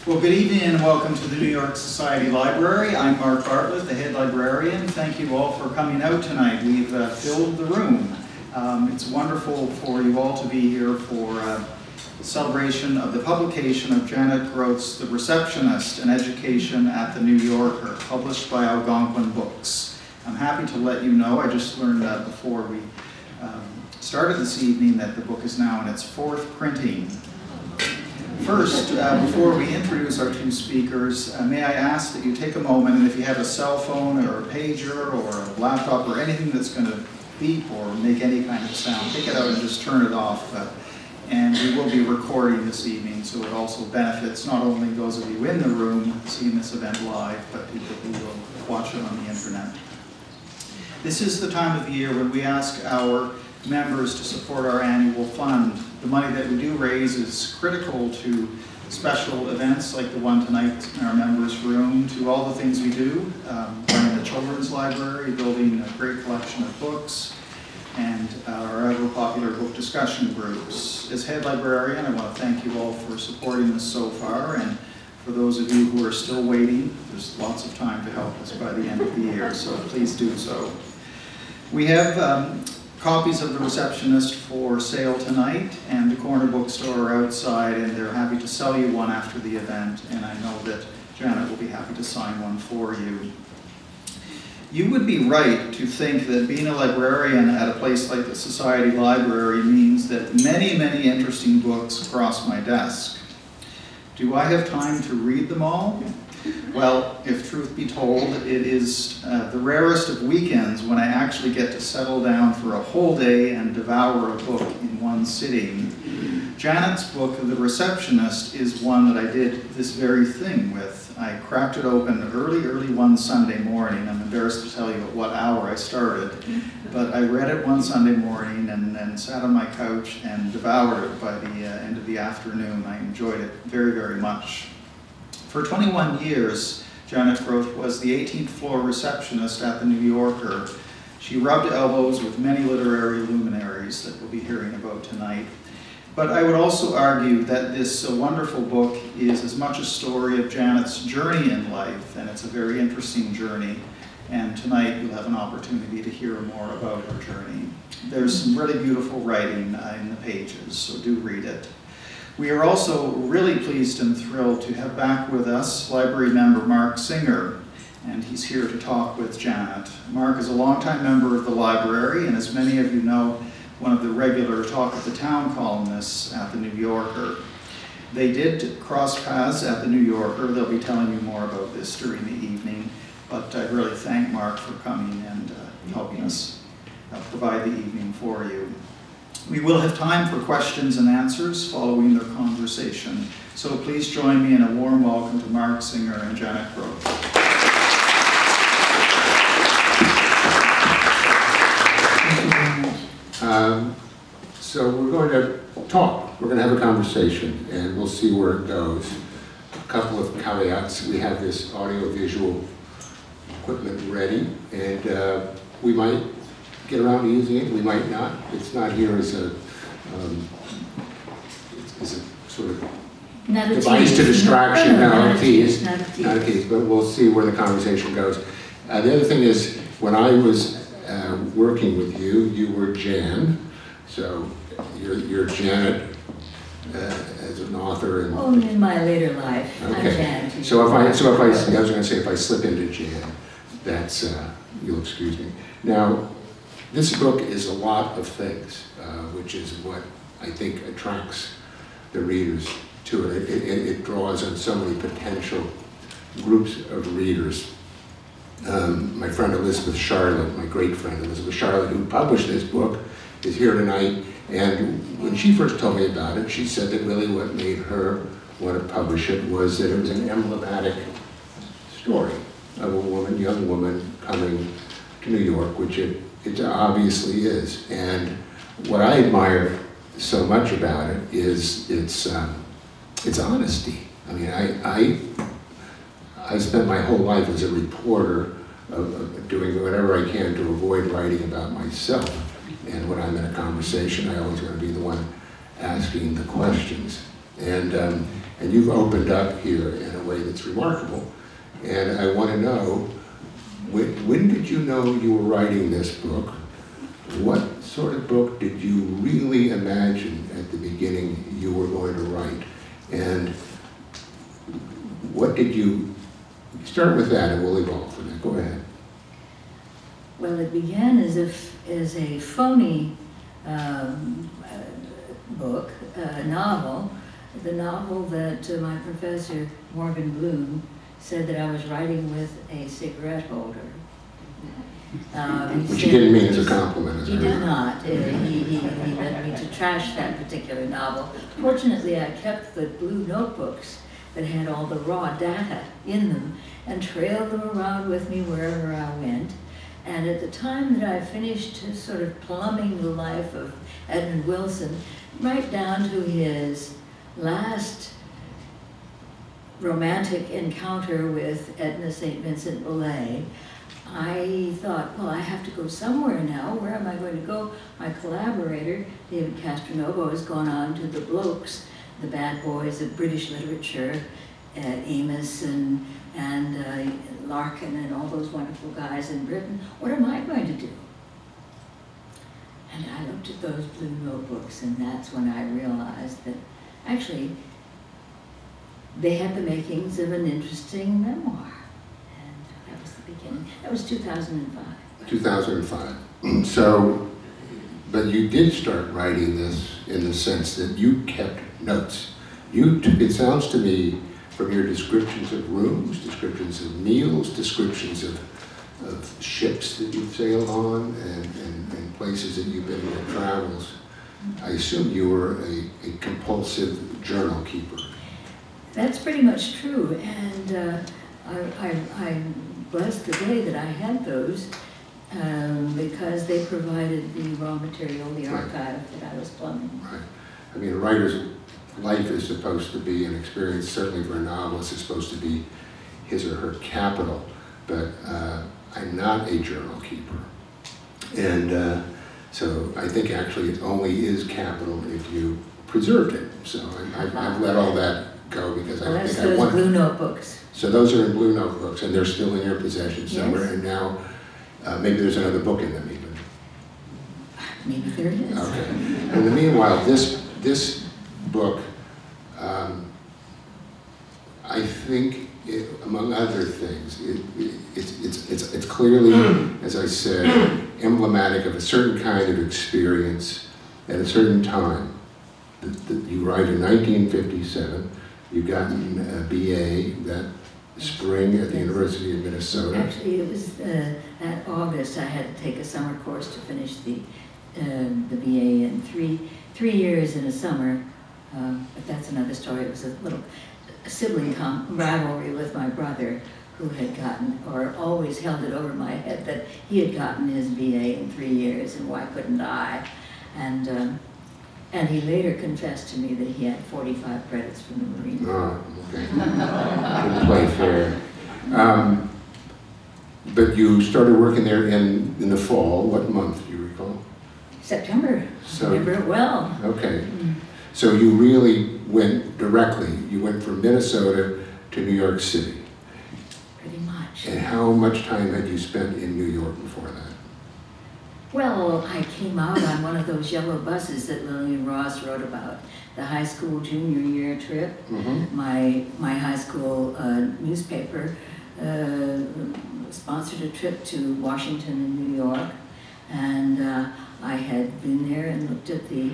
Well, good evening and welcome to the New York Society Library. I'm Mark Bartlett, the head librarian. Thank you all for coming out tonight. We've filled the room. It's wonderful for you all to be here for the celebration of the publication of Janet Groth's The Receptionist, an Education at the New Yorker, published by Algonquin Books. I'm happy to let you know, I just learned that before we started this evening, that the book is now in its 4th printing. First, before we introduce our two speakers, may I ask that you take a moment, and if you have a cell phone or a pager or a laptop or anything that's going to beep or make any kind of sound, take it out and just turn it off. And we will be recording this evening, so it also benefits not only those of you in the room seeing this event live, but people who will watch it on the internet. This is the time of the year when we ask our members to support our annual fund. The money that we do raise is critical to special events like the one tonight in our members' room, to all the things we do, running the children's library, building a great collection of books, and our ever popular book discussion groups. As head librarian, I want to thank you all for supporting this so far, and for those of you who are still waiting, there's lots of time to help us by the end of the year, so please do so. We have copies of The Receptionist for sale tonight, and the corner bookstore are outside, and they're happy to sell you one after the event, and I know that Janet will be happy to sign one for you. You would be right to think that being a librarian at a place like the Society Library means that many, many interesting books cross my desk. Do I have time to read them all? Well, if truth be told, it is the rarest of weekends when I actually get to settle down for a whole day and devour a book in one sitting. Janet's book, The Receptionist, is one that I did this very thing with. I cracked it open early one Sunday morning. I'm embarrassed to tell you at what hour I started, but I read it one Sunday morning and then sat on my couch and devoured it by the end of the afternoon. I enjoyed it very, very much. For 21 years, Janet Groth was the 18th floor receptionist at the New Yorker. She rubbed elbows with many literary luminaries that we'll be hearing about tonight. But I would also argue that this wonderful book is as much a story of Janet's journey in life, and it's a very interesting journey. And tonight you'll have an opportunity to hear more about her journey. There's some really beautiful writing in the pages, so do read it. We are also really pleased and thrilled to have back with us library member Mark Singer, and he's here to talk with Janet. Mark is a longtime member of the library, and as many of you know, one of the regular Talk of the Town columnists at the New Yorker. They did cross paths at the New Yorker. They'll be telling you more about this during the evening, but I really thank Mark for coming and helping us provide the evening for you. We will have time for questions and answers following their conversation, so please join me in a warm welcome to Mark Singer and Janet Groth. So we're going to talk, we're going to have a conversation, and we'll see where it goes. A couple of caveats. We have this audio-visual equipment ready, and we might get around to using it, we might not. It's not here as a sort of device to distraction, not a tease, but we'll see where the conversation goes. The other thing is, when I was working with you, you were Jan, so you're Janet as an author. And, only in my later life, okay. I'm Jan. So I was going to say, if I slip into Jan, that's, you'll excuse me. Now, this book is a lot of things, which is what I think attracts the readers to it. It draws on so many potential groups of readers. My friend Elizabeth Charlotte, my great friend Elizabeth Charlotte, who published this book, is here tonight. And when she first told me about it, she said that really what made her want to publish it was that it was an emblematic story of a woman, young woman, coming to New York, which it obviously is. And what I admire so much about it is its honesty. I mean, I spent my whole life as a reporter of doing whatever I can to avoid writing about myself. And when I'm in a conversation, I always want to be the one asking the questions. And you've opened up here in a way that's remarkable. And I want to know, when did you know you were writing this book? What sort of book did you really imagine at the beginning you were going to write? And what did you, start with that and we'll evolve from that. Go ahead. Well, it began as a phony book, novel. The novel that my professor, Morgan Bloom, said that I was writing with a cigarette holder. Which you didn't mean as a compliment. He did not. He led me to trash that particular novel. Fortunately, I kept the blue notebooks that had all the raw data in them and trailed them around with me wherever I went. And at the time that I finished sort of plumbing the life of Edmund Wilson, right down to his last romantic encounter with Edna St. Vincent Millay, I thought, well, I have to go somewhere now. Where am I going to go? My collaborator, David Castronovo, has gone on to the Blokes, the bad boys of British literature, Amos and Larkin and all those wonderful guys in Britain. What am I going to do? And I looked at those blue notebooks, and that's when I realized that actually they had the makings of an interesting memoir. And that was the beginning. That was 2005. 2005. So, but you did start writing this in the sense that you kept notes. It sounds to me, from your descriptions of rooms, descriptions of meals, descriptions of ships that you've sailed on, and places that you've been in travels, I assume you were a compulsive journal keeper. That's pretty much true, and I'm blessed the day that I had those because they provided the raw material, the archive that I was plumbing. Right. I mean, a writer's life is supposed to be an experience, certainly for a novelist, it's supposed to be his or her capital, but I'm not a journal keeper. And so I think actually it only is capital if you preserved it. So I've let all that go because I don't think I want blue notebooks. So those are in blue notebooks and they're still in your possession somewhere. Yes. And now maybe there's another book in them even. Maybe there is. Okay. In the meanwhile, this book, I think, among other things, it's clearly, as I said, emblematic of a certain kind of experience at a certain time. You write in 1957, you got a BA that spring at the University of Minnesota. Actually, it was that August I had to take a summer course to finish the BA in three years in a summer. But that's another story. It was a little sibling rivalry with my brother, who had gotten, or always held it over my head that he had gotten his BA in 3 years, and why couldn't I? And he later confessed to me that he had 45 credits from the Marine Corps. Oh, okay. Didn't play fair. But you started working there in the fall. What month do you recall? September. So, remember it well. Okay. So you really went directly. You went from Minnesota to New York City. Pretty much. And how much time had you spent in New York before that? Well, I came out on one of those yellow buses that Lillian Ross wrote about, the high school junior year trip. Mm-hmm. My high school newspaper sponsored a trip to Washington and New York, and I had been there and looked at the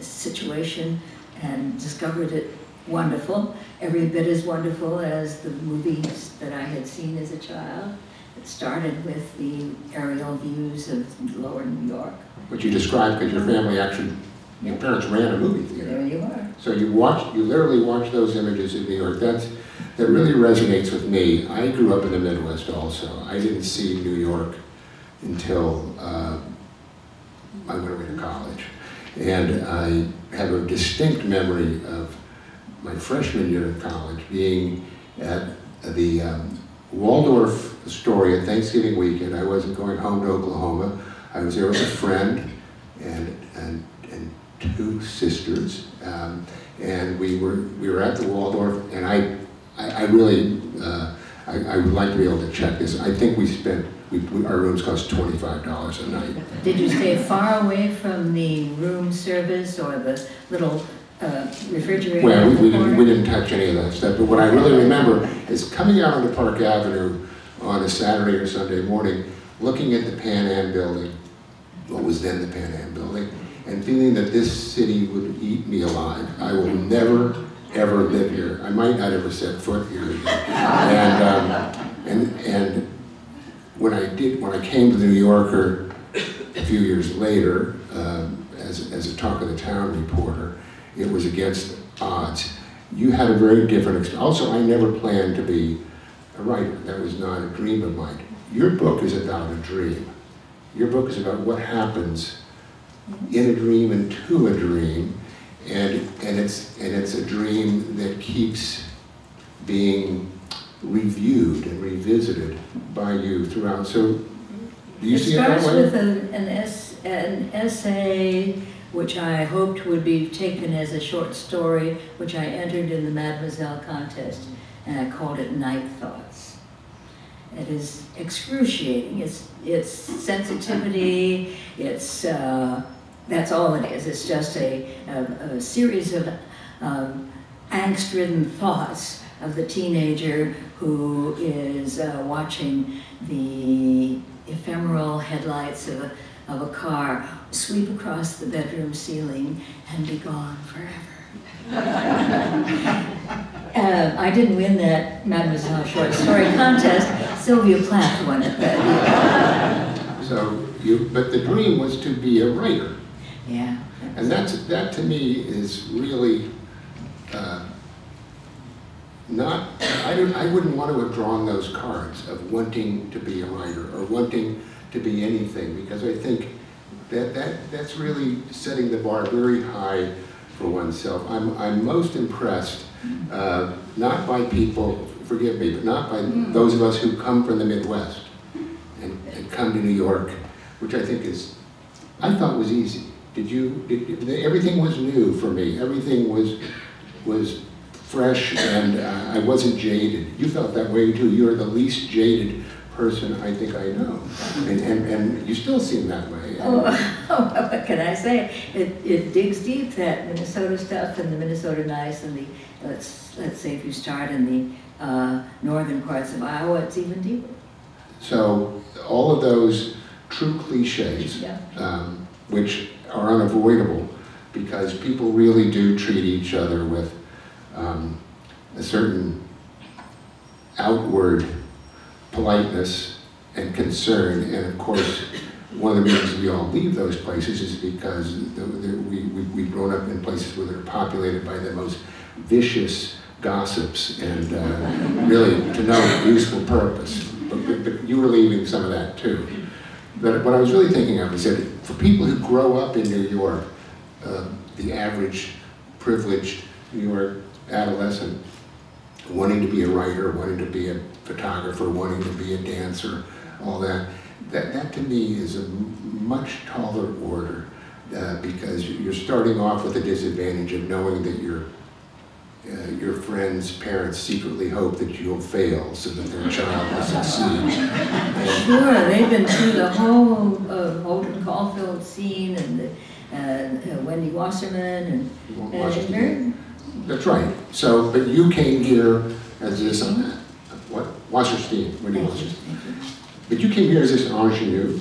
situation and discovered it wonderful, every bit as wonderful as the movies that I had seen as a child. It started with the aerial views of lower New York. What you described, because your family actually, your parents ran a movie theater. There you are. So you literally watched those images in New York. That really resonates with me. I grew up in the Midwest also. I didn't see New York until I went away to college. And I have a distinct memory of my freshman year in college being at the Waldorf Astoria Thanksgiving weekend. I wasn't going home to Oklahoma. I was there with a friend, and two sisters, and we were at the Waldorf, and I really I would like to be able to check this. I think our rooms cost $25 a night. Did you stay far away from the room service or the little refrigerator? Well, we didn't touch any of that stuff, but what I really remember is coming out onto Park Avenue on a Saturday or Sunday morning, looking at the Pan Am building, what was then the Pan Am building, and feeling that this city would eat me alive. I will never, ever live here. I might not ever set foot here again. And when I came to the New Yorker a few years later, as a Talk of the Town reporter, it was against odds. You had a very different experience. Also, I never planned to be a writer. That was not a dream of mine. Your book is about a dream. Your book is about what happens in a dream and to a dream, and it's a dream that keeps being reviewed and revisited by you throughout. So, do you see it that way? It starts with an essay which I hoped would be taken as a short story, which I entered in the NYSL contest, and I called it Night Thoughts. It is excruciating. It's sensitivity. It's that's all it is. It's just a series of angst-ridden thoughts of the teenager who is watching the ephemeral headlights of a car sweep across the bedroom ceiling and be gone forever. I didn't win that NYSL short story contest. Sylvia Plath won it that year. So but the dream was to be a writer. Yeah. And that to me is really not, I wouldn't want to have drawn those cards of wanting to be a writer or wanting to be anything, because I think that's really setting the bar very high for oneself. I'm most impressed, not by people, forgive me, but not by those of us who come from the Midwest and come to New York, which I think I thought was easy. Everything was new for me. Everything was fresh, and I wasn't jaded. You felt that way too. You're the least jaded person I think I know, and you still seem that way. What can I say? It digs deep, that Minnesota stuff and the Minnesota nice, and the let's say if you start in the northern parts of Iowa, it's even deeper. So all of those true cliches, which are unavoidable, because people really do treat each other with a certain outward politeness and concern, and of course one of the reasons we all leave those places is because we've grown up in places where they're populated by the most vicious gossips and really to no useful purpose. But you were leaving some of that too. But what I was really thinking of is that for people who grow up in New York, the average privileged New York adolescent wanting to be a writer, wanting to be a photographer, wanting to be a dancer, all that to me is a much taller order, because you're starting off with the disadvantage of knowing that your friends' parents secretly hope that you'll fail so that their child will succeed. Sure, they've been through the whole Holden Caulfield scene and the Wendy Wasserman and That's right. So, but you came here as this, Wasserstein, Wendy Wasserstein. But you came here as this ingenue.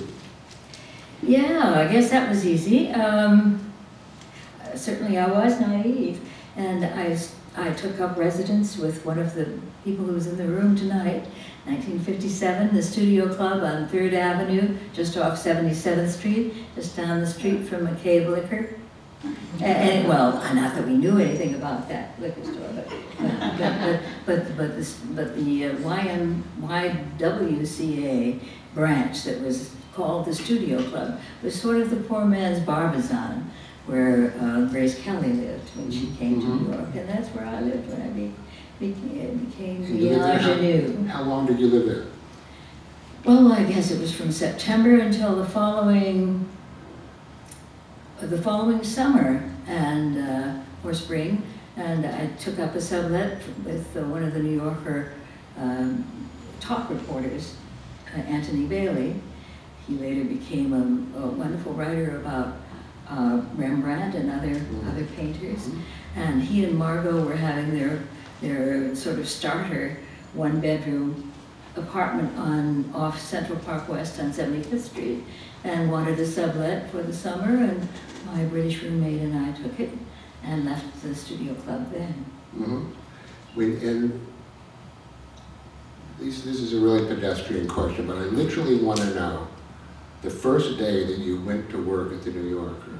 Yeah, I guess that was easy. Certainly I was naive, and I took up residence with one of the people who was in the room tonight, 1957, the Studio Club on 3rd Avenue, just off 77th Street, just down the street from McCabe Liquor. And well, not that we knew anything about that liquor store, but the YWCA branch that was called the Studio Club was sort of the poor man's Barbizon, where Grace Kelly lived when she came to New York, and that's where I lived when I became the ingenue. How long did you live there? Well, I guess it was from September until the following the following summer and or spring, and I took up a sublet with one of the New Yorker talk reporters, Anthony Bailey. He later became a wonderful writer about Rembrandt and other painters. And he and Margot were having their sort of starter one-bedroom apartment off Central Park West on 75th Street, and wanted a sublet for the summer, and my British roommate and I took it and left the studio club then. And this is a really pedestrian question, but I literally want to know, the first day that you went to work at the New Yorker,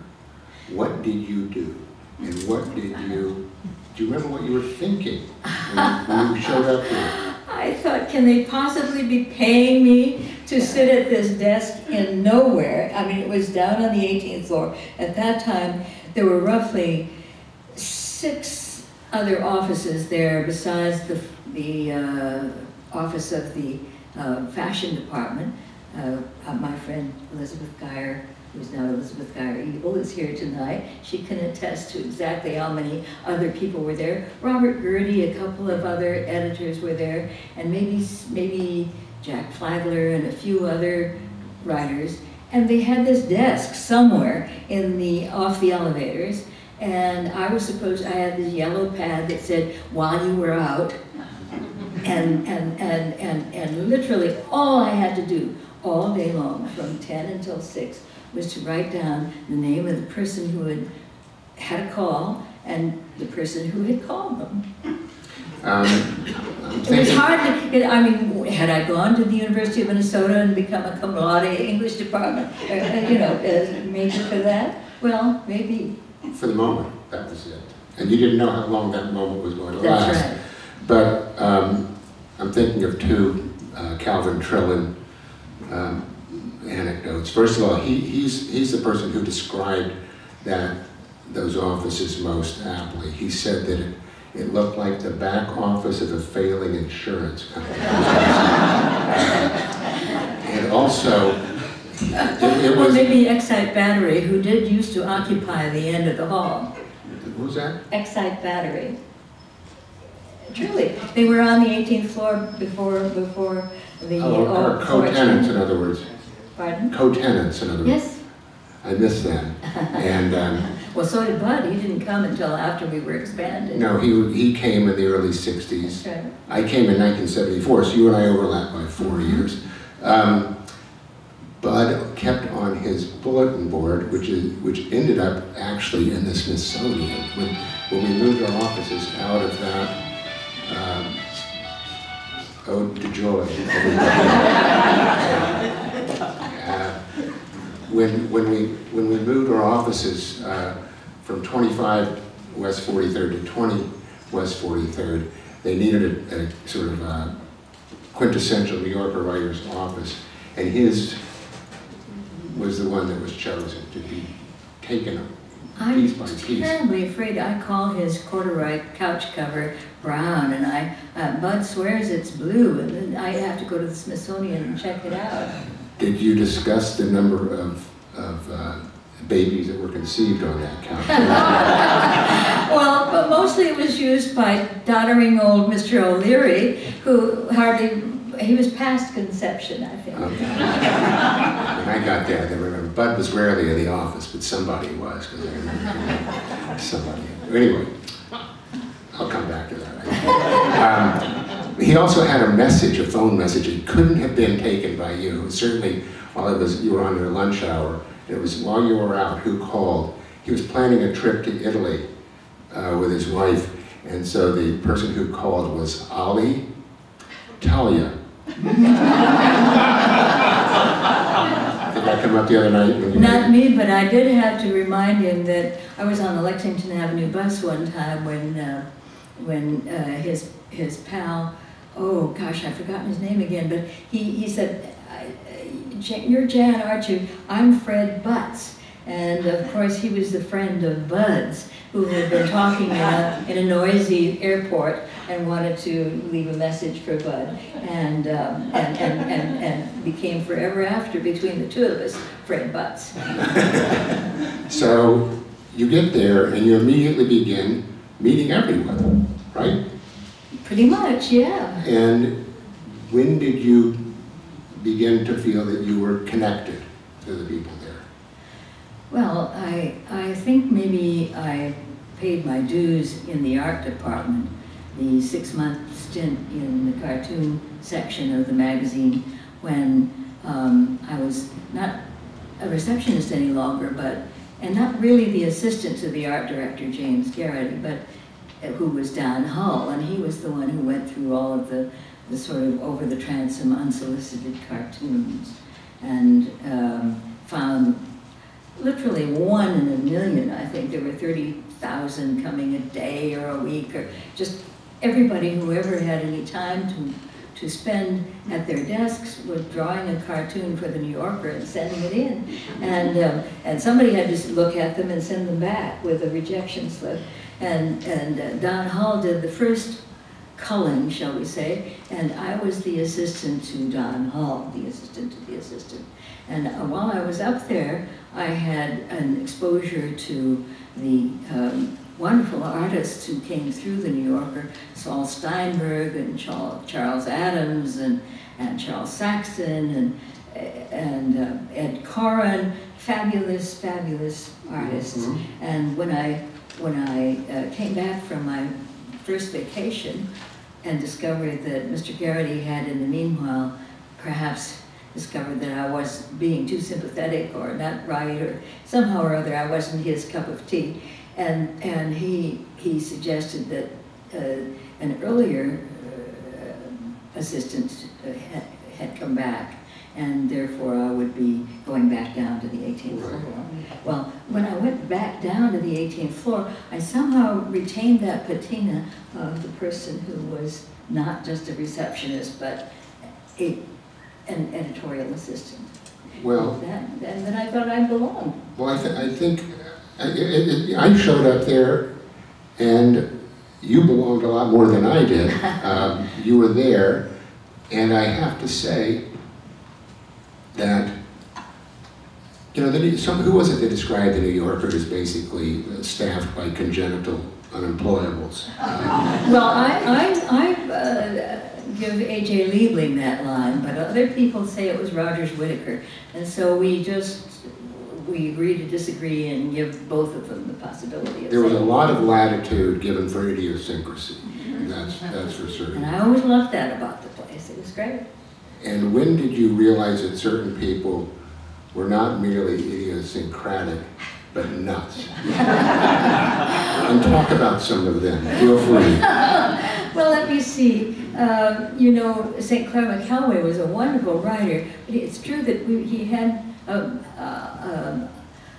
what did you do? And what did you, do you remember what you were thinking when you showed up here? I thought, can they possibly be paying me to sit at this desk in nowhere? I mean, it was down on the 18th floor. At that time, there were roughly 6 other offices there besides the office of the fashion department. My friend Elizabeth Geyer, who's now Elizabeth Geyer Evil, is here tonight. She can attest to exactly how many other people were there. Robert Gertie, a couple of other editors were there, and maybe Jack Flagler and a few other writers. And they had this desk somewhere off the elevators, and I had this yellow pad that said, while you were out, and literally all I had to do all day long from 10 until 6 was to write down the name of the person who had a call and the person who had called them. It was hard to, I mean, had I gone to the University of Minnesota and become a cum laude English department, major for that? Well, maybe. For the moment, that was it. And you didn't know how long that moment was going to last. That's right. But I'm thinking of 2 Calvin Trillin anecdotes. First of all, he's the person who described those offices most aptly. He said that it looked like the back office of a failing insurance company. And also, it was... Or maybe Excite Battery, who did used to occupy the end of the hall. What was that? Excite Battery. Truly, they were on the 18th floor before the... or co-tenants, in other words. Pardon? Co-tenants, in other words. Yes. I missed that. And well, so did Bud. He didn't come until after we were expanded. no, he came in the early 60s. That's right. I came in 1974, so you and I overlapped by 4 years. Bud kept on his bulletin board, which ended up actually in the Smithsonian. When we moved our offices out of that ode to joy. When we moved our offices from 25 West 43rd to 20 West 43rd, they needed a sort of quintessential New Yorker writer's office, and his was the one that was chosen to be taken piece by piece. I'm terribly afraid. I call his corduroy couch cover brown, and Bud swears it's blue, and then I have to go to the Smithsonian and check it out. Did you discuss the number of babies that were conceived on that couch? Well, but mostly it was used by doddering old Mr. O'Leary, who he was past conception, I think. Okay. When I got there, I remember Bud was rarely in the office, but somebody was, because I remember somebody. Anyway, I'll come back to that. He also had a phone message. It couldn't have been taken by you. Certainly, while you were on your lunch hour, it was while you were out, who called. He was planning a trip to Italy with his wife, and so the person who called was Ali Talia. Did that come up the other night? Not me, but I did have to remind him that I was on the Lexington Avenue bus one time when his pal, oh gosh, I've forgotten his name again, but he said, "You're Jan, aren't you? I'm Fred Butts." And of course he was the friend of Bud's, who had been talking in a noisy airport and wanted to leave a message for Bud, and became forever after, between the two of us, Fred Butts. So you get there and you immediately begin meeting everyone, right? Pretty much, yeah. And when did you begin to feel that you were connected to the people there? Well, I think maybe I paid my dues in the art department, the 6-month stint in the cartoon section of the magazine, when I was not a receptionist any longer, and not really the assistant to the art director, James Garrity, but who was down Hull, and he was the one who went through all of the sort of over-the-transom unsolicited cartoons, and found literally 1 in a million. I think there were 30,000 coming a day or a week, or just everybody who ever had any time to spend at their desks was drawing a cartoon for the New Yorker and sending it in. And somebody had to look at them and send them back with a rejection slip. And Don Hull did the first culling, shall we say, and I was the assistant to Don Hull, the assistant to the assistant. And while I was up there, I had an exposure to the wonderful artists who came through the New Yorker, Saul Steinberg and Charles Addams and Charles Saxon and Ed Koren, fabulous, fabulous artists. Mm-hmm. And when I came back from my first vacation and discovered that Mr. Garrity had, in the meanwhile, perhaps discovered that I was being too sympathetic or not right, or somehow or other I wasn't his cup of tea. And he suggested that an earlier assistant had come back, and therefore I would be going back down to the 18th floor. Well, when I went back down to the 18th floor, I somehow retained that patina of the person who was not just a receptionist, but an editorial assistant. Well, and then I thought I belonged. Well, I think I showed up there, and you belonged a lot more than I did. You were there, and I have to say that, you know, who was it that described the New Yorker as basically staffed by congenital unemployables? Well, I give A.J. Liebling that line, but other people say it was Rogers Whittaker, and so we agree to disagree and give both of them the possibility of There was a saying lot of latitude given for idiosyncrasy, that's for certain. And I always loved that about the place. It was great. And when did you realize that certain people were not merely idiosyncratic, but nuts? And talk about some of them. Feel free. Well, let me see. You know, St. Clair McKelway was a wonderful writer, but it's true that he had a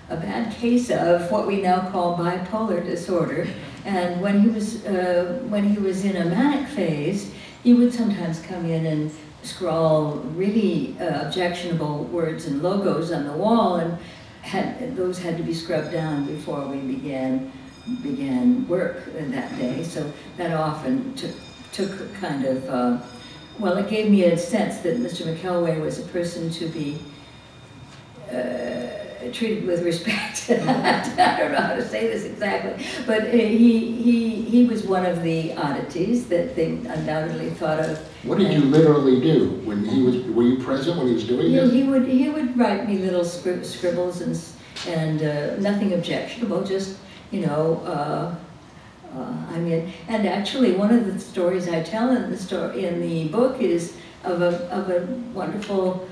bad case of what we now call bipolar disorder, and when he was in a manic phase, he would sometimes come in and scrawl really objectionable words and logos on the wall, and those had to be scrubbed down before we began work that day. So that often took a kind of well, it gave me a sense that Mr. McKelway was a person to be treated with respect. I don't know how to say this exactly, but he was one of the oddities that they undoubtedly thought of. What did you literally do when he was? Were you present when he was doing this? He would write me little scribbles and nothing objectionable, just I mean, and actually one of the stories I tell in the book is of a wonderful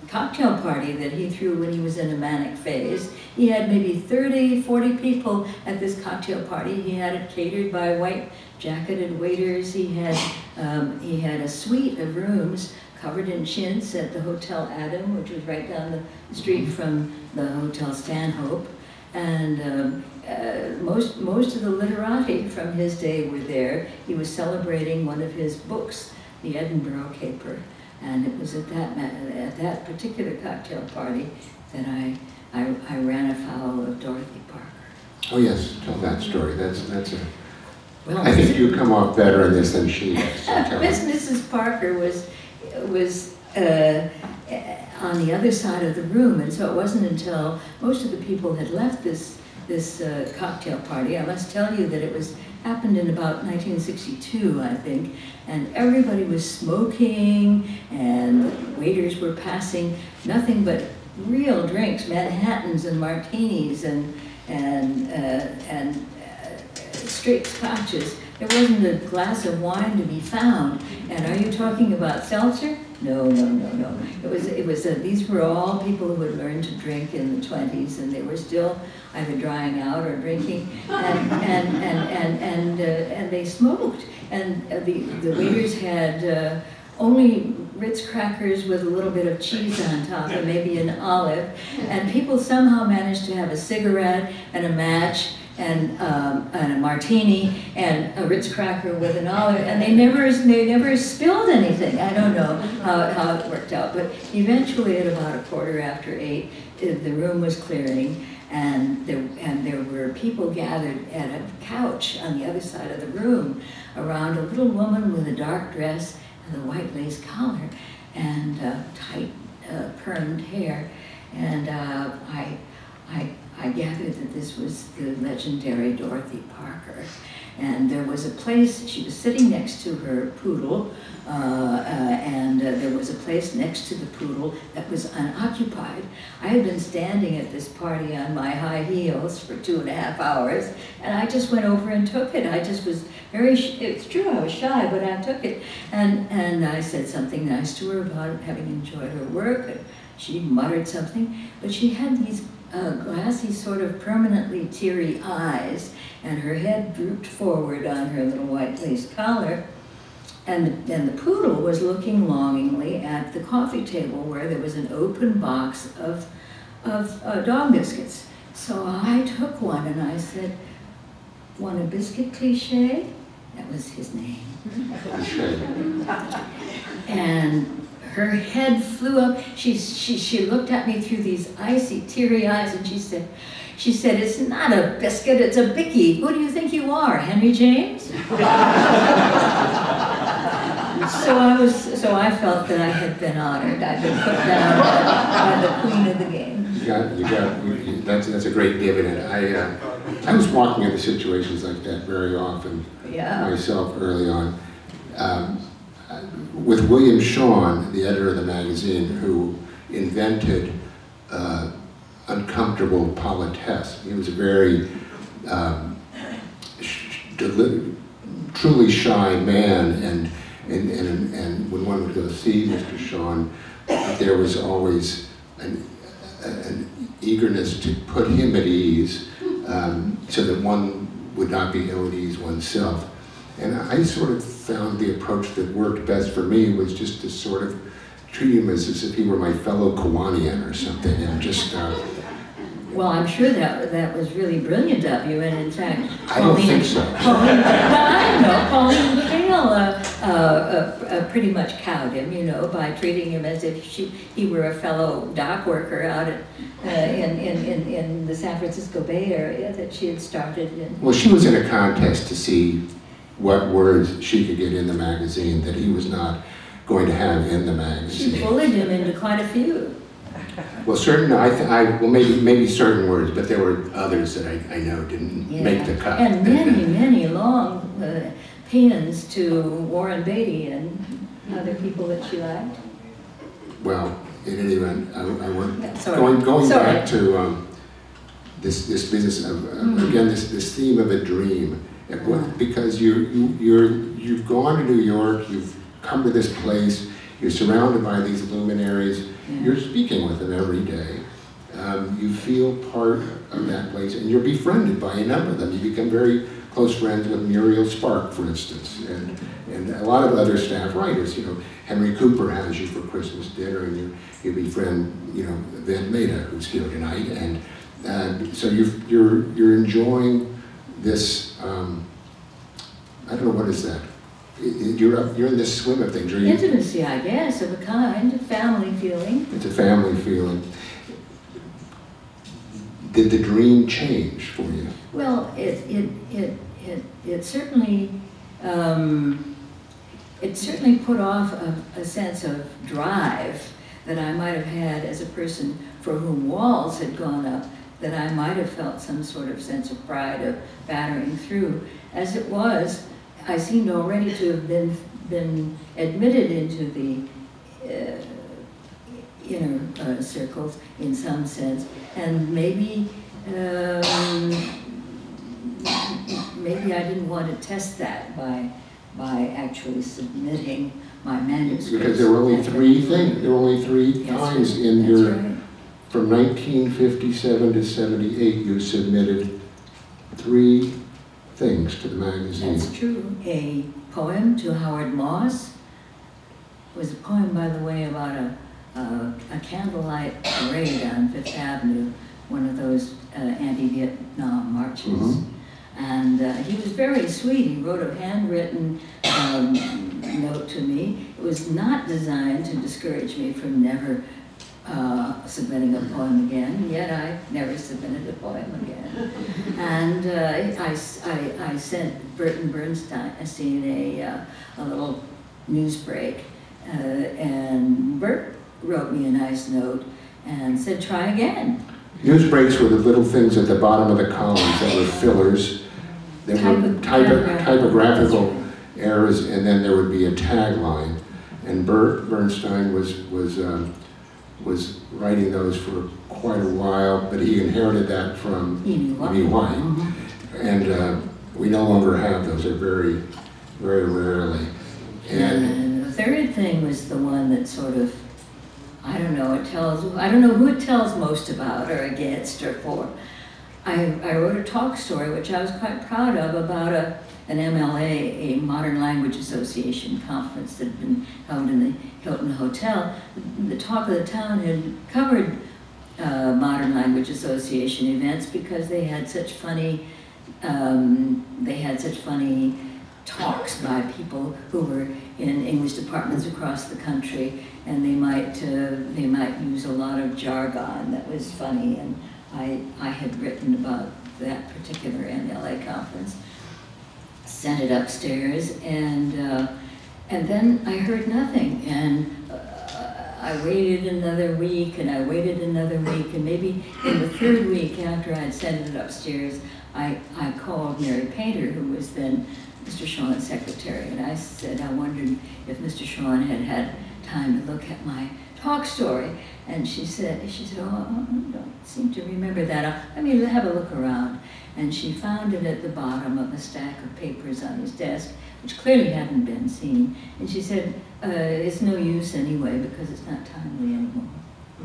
cocktail party that he threw when he was in a manic phase. He had maybe 30, 40 people at this cocktail party. He had it catered by white-jacketed waiters. He had a suite of rooms covered in chintz at the Hotel Addams, which was right down the street from the Hotel Stanhope. And most of the literati from his day were there. He was celebrating one of his books, the Edinburgh Caper. And it was at that particular cocktail party that I ran afoul of Dorothy Parker. Oh yes, tell that story. That's a Well, I think you come off better in this than she does. Mrs. Parker was on the other side of the room, and so it wasn't until most of the people had left this cocktail party. I must tell you that it happened in about 1962, I think, and everybody was smoking, and the waiters were passing nothing but real drinks, Manhattans and martinis and straight scotches. There wasn't a glass of wine to be found. And are you talking about seltzer? No. It was these were all people who had learned to drink in the 20s, and they were still either drying out or drinking, and they smoked. And the waiters had only Ritz crackers with a little bit of cheese on top and maybe an olive, and people somehow managed to have a cigarette and a match and a martini and a Ritz cracker with an olive, and they never spilled anything. I don't know how it worked out, but eventually at about 8:15, the room was clearing, and there were people gathered at a couch on the other side of the room around a little woman with a dark dress and a white lace collar and tight permed hair, and I gathered that this was the legendary Dorothy Parker. And there was a place, she was sitting next to her poodle, and there was a place next to the poodle that was unoccupied. I had been standing at this party on my high heels for 2.5 hours, and I just went over and took it. I just was it's true, I was shy, but I took it. And I said something nice to her about having enjoyed her work, and she muttered something, but she had these glassy, sort of permanently teary eyes, and her head drooped forward on her little white lace collar, and the poodle was looking longingly at the coffee table where there was an open box of dog biscuits. So I took one and I said, "Want a biscuit, Cliché?" That was his name. And her head flew up. She looked at me through these icy, teary eyes, and she said, "It's not a biscuit, it's a bicky. Who do you think you are, Henry James?" So I felt that I had been honored. I'd been put down by the queen of the game. That's a great dividend. I was walking into situations like that very often myself early on. With William Shawn, the editor of the magazine, who invented uncomfortable politesse. He was a very truly shy man, and when one would go see Mr. Shawn, there was always an eagerness to put him at ease, so that one would not be ill at ease oneself. And I sort of found the approach that worked best for me was just to sort of treat him as if he were my fellow Kiwanian or something, and just... Well, I'm sure that was really brilliant of you, and in fact... I don't think so. Pauline Kael pretty much cowed him, by treating him as if he were a fellow dock worker out in the San Francisco Bay Area that she had started in. Well, she was in a contest to see what words she could get in the magazine that he was not going to have in the magazine. She bullied him into quite a few. Well, maybe certain words, but there were others that I know didn't make the cut. And many long paeans to Warren Beatty and other people that she liked. Well, in any event, I want going Sorry. back to this business of again this theme of a dream. Because you've gone to New York, you've come to this place, you're surrounded by these luminaries, you're speaking with them every day, you feel part of that place, and you're befriended by a number of them. You become very close friends with Muriel Spark, for instance, and a lot of other staff writers. Henry Cooper has you for Christmas dinner, and you befriend, Van Maida, who's here tonight, and so you're enjoying this, I don't know, what is that? You're in this swim of things. Intimacy, I guess, of a kind, a family feeling. It's a family feeling. Did the dream change for you? Well, it it certainly put off a sense of drive that I might have had as a person for whom walls had gone up, that I might have felt some sort of sense of pride of battering through. As it was, I seemed already to have been admitted into the inner circles in some sense, and maybe I didn't want to test that by actually submitting my manuscript. Because there were only three things. There were only three times in your. Right. From 1957 to 78, you submitted 3 things to the magazine. That's true. A poem to Howard Moss. It was a poem, by the way, about a candlelight parade on Fifth Avenue, one of those anti-Vietnam marches. Mm-hmm. And he was very sweet. He wrote a handwritten note to me. It was not designed to discourage me from never submitting a poem again, yet I never submitted a poem again. And I sent Burton Bernstein a little news break, and Bert wrote me a nice note and said, try again. News breaks were the little things at the bottom of the columns that were fillers. There were typographical errors, and then there would be a tagline. And Bert Bernstein was writing those for quite a while, but he inherited that from E.B. White. Mm-hmm. And we no longer have those, or very, very rarely. And the third thing was the one that sort of, I don't know who it tells most about or against or for. I wrote a talk story, which I was quite proud of, about an MLA, a Modern Language Association conference that had been held in the Hilton Hotel. The talk of the town had covered Modern Language Association events because they had such funny talks by people who were in English departments across the country, and they might use a lot of jargon that was funny. And I had written about that particular MLA conference, sent it upstairs, and then I heard nothing. And I waited another week, and I waited another week, and maybe in the third week after I had sent it upstairs, I called Mary Painter, who was then Mr. Shawn's secretary, and I said I wondered if Mr. Shawn had had time to look at my talk story. And she said, oh, I don't seem to remember that. I mean, have a look around. And she found it at the bottom of a stack of papers on his desk, which clearly hadn't been seen. And she said, it's no use anyway, because it's not timely anymore.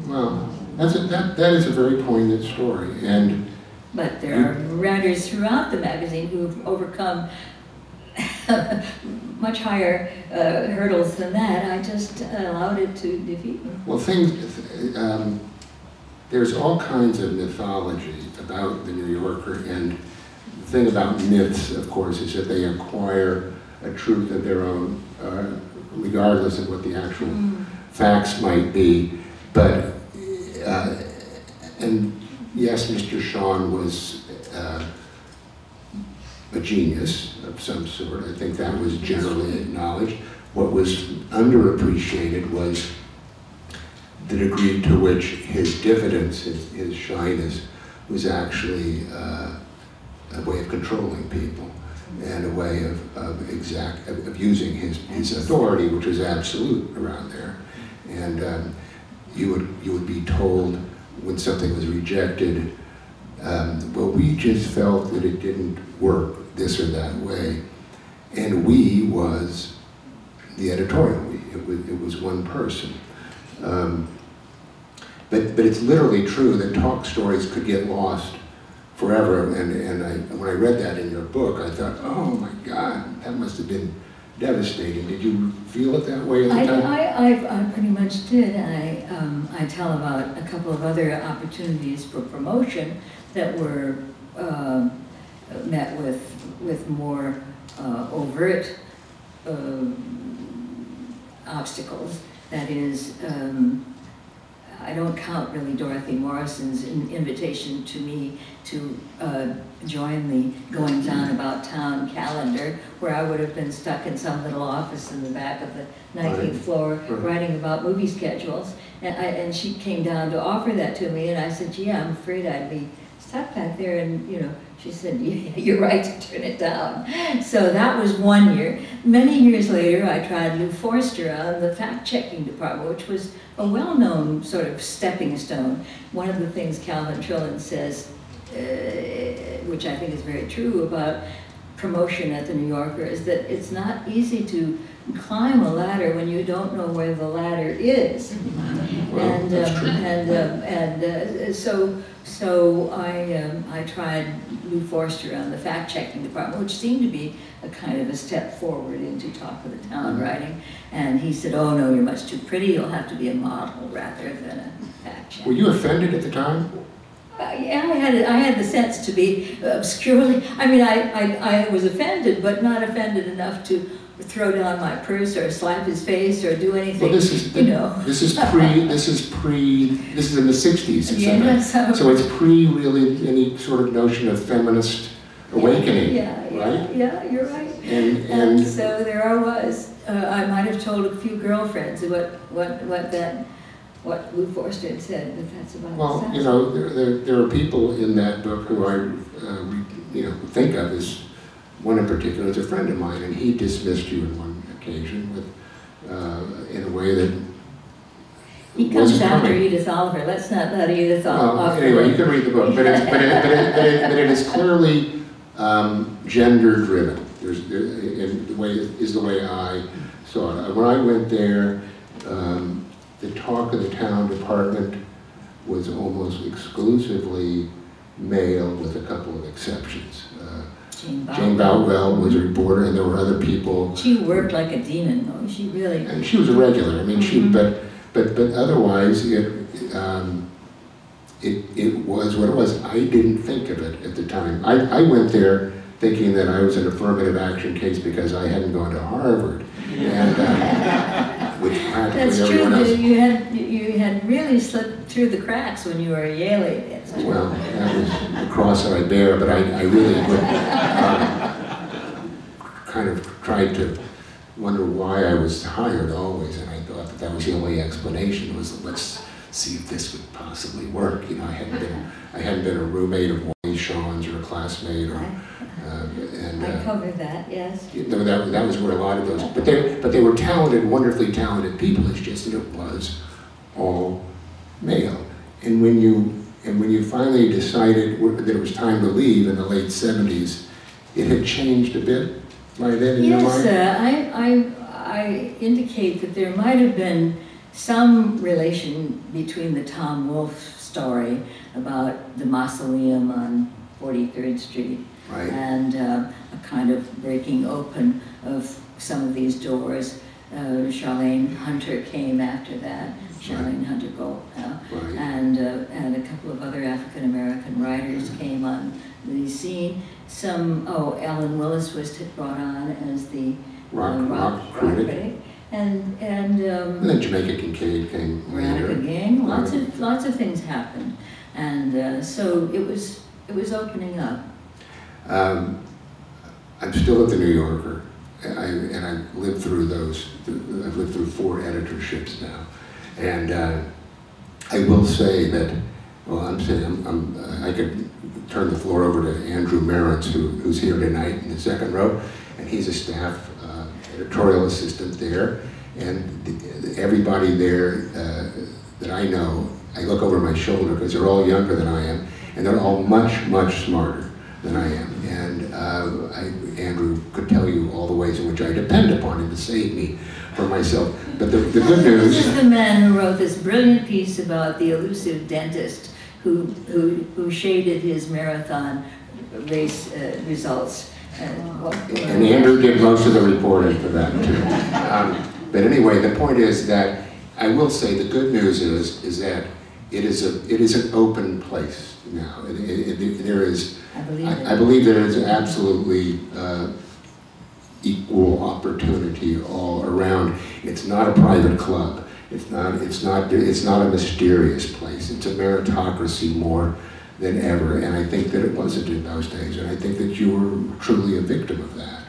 Well, that is a very poignant story. But there are writers throughout the magazine who've overcome much higher hurdles than that. I just allowed it to defeat me. Well, there's all kinds of mythology about the New Yorker, and the thing about myths, of course, is that they acquire a truth of their own, regardless of what the actual facts might be. But, and yes, Mr. Shawn was a genius of some sort. I think that was generally acknowledged. What was underappreciated was the degree to which his diffidence, his shyness, was actually a way of controlling people and a way of using his authority, which was absolute around there. And you would be told when something was rejected, well, we just felt that it didn't work this or that way. And we was the editorial we. It was one person. But it's literally true that talk stories could get lost forever. And when I read that in your book, I thought, oh my God, that must have been devastating. Did you feel it that way at the time? I pretty much did. I tell about a couple of other opportunities for promotion that were met with more overt obstacles. That is, I don't count really Dorothy Morrison's invitation to me to join the Goings On About Town calendar, where I would have been stuck in some little office in the back of the 19th floor writing about movie schedules. And she came down to offer that to me, and I said, gee, I'm afraid I'd be stuck back there. And, you know, she said, you're right to turn it down. So that was 1 year. Many years later, I tried Lou Forster on the fact-checking department, which was a well-known sort of stepping stone. One of the things Calvin Trillin says, which I think is very true about promotion at the New Yorker, is that it's not easy to climb a ladder when you don't know where the ladder is. Well, So I tried Lou Forster on the fact-checking department, which seemed to be a kind of a step forward into talk of the town writing. And he said, oh no, you're much too pretty, you'll have to be a model rather than a fact-checker. Were you offended at the time? Yeah, I had the sense to be obscurely, I mean, I was offended, but not offended enough to throw down my purse or slap his face or do anything, Well, this is you know. This is in the 60s, Yeah, so it's pre really any sort of notion of feminist awakening, right? Yeah, you're right. And so there I was. I might have told a few girlfriends what Lou Forster had said, but that's about it. Well, you know, there are people in that book who I think of as, one in particular is a friend of mine, and he dismissed you on one occasion with in a way that he comes after Edith Oliver. Let's not let Edith Oliver. Well, anyway, you can read the book, but it is clearly gender driven. The way I saw it. When I went there, the talk of the town department was almost exclusively male, with a couple of exceptions. Jane Boutwell was a reporter, and there were other people. She worked like a demon, though. She really. And she was a regular. I mean, but otherwise, it was what it was. I didn't think of it at the time. I went there thinking that I was an affirmative action case because I hadn't gone to Harvard, and which practically That's everyone true. else. You had really slipped through the cracks when you were a Yale. Well, that was the cross that I bear, but I really kind of tried to wonder why I was hired always, and I thought that was the only explanation, was let's see if this would possibly work. You know, I hadn't been a roommate of Wally Shawn's or a classmate, or I covered that, yes. That was what a lot of those. But they were talented, wonderfully talented people. It's just that it was all male, and when you finally decided that it was time to leave in the late 70s, it had changed a bit by then in your mind? Yes, I indicate that there might have been some relation between the Tom Wolfe story about the mausoleum on 43rd Street and a kind of breaking open of some of these doors. Charlene Hunter came after that. Charlene Hunter Gold, and a couple of other African American writers came on the scene. Alan Willis was brought on as the rock critic, and then Jamaica Kincaid came later. Radical Gang. Lots of things happened, and so it was opening up. I'm still at the New Yorker, and I've lived through those. I've lived through 4 editorships now. And I will say that, well, I could turn the floor over to Andrew Merritz, who's here tonight in the second row, and he's a staff editorial assistant there. And everybody there that I know, I look over my shoulder because they're all younger than I am, and they're all much, much smarter than I am. And Andrew could tell you all the ways in which I depend upon him to save me from myself. But the good news... This is the man who wrote this brilliant piece about the elusive dentist who shaded his marathon race results. And Andrew did most of the reporting for that, too. But anyway, the point is that I will say the good news is that it is an open place now. There is... I believe there is absolutely equal opportunity all around. It's not a private club. It's not a mysterious place. It's a meritocracy more than ever, and I think that it wasn't in those days, and I think that you were truly a victim of that.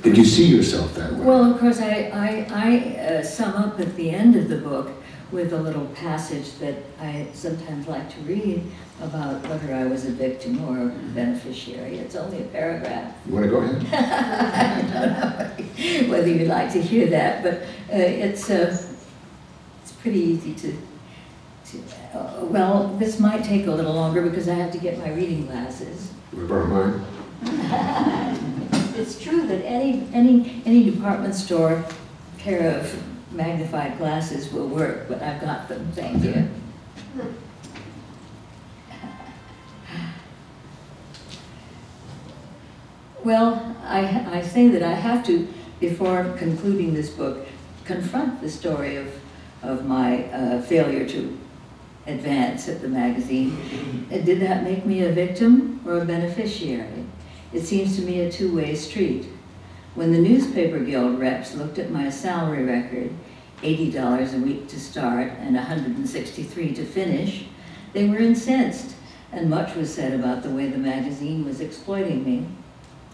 Did you see yourself that way? Well, of course, I sum up at the end of the book with a little passage that I sometimes like to read about whether I was a victim or a beneficiary. It's only a paragraph. You want to go ahead? I don't know whether you'd like to hear that, but it's pretty easy to well, this might take a little longer because I have to get my reading glasses. You want to borrow mine? It's true that any department store pair of magnified glasses will work, but I've got them, thank you. Well, I say that I have to, before concluding this book, confront the story of my failure to advance at the magazine. Did that make me a victim or a beneficiary? It seems to me a two-way street. When the newspaper guild reps looked at my salary record, $80 a week to start and $163 to finish, they were incensed, and much was said about the way the magazine was exploiting me.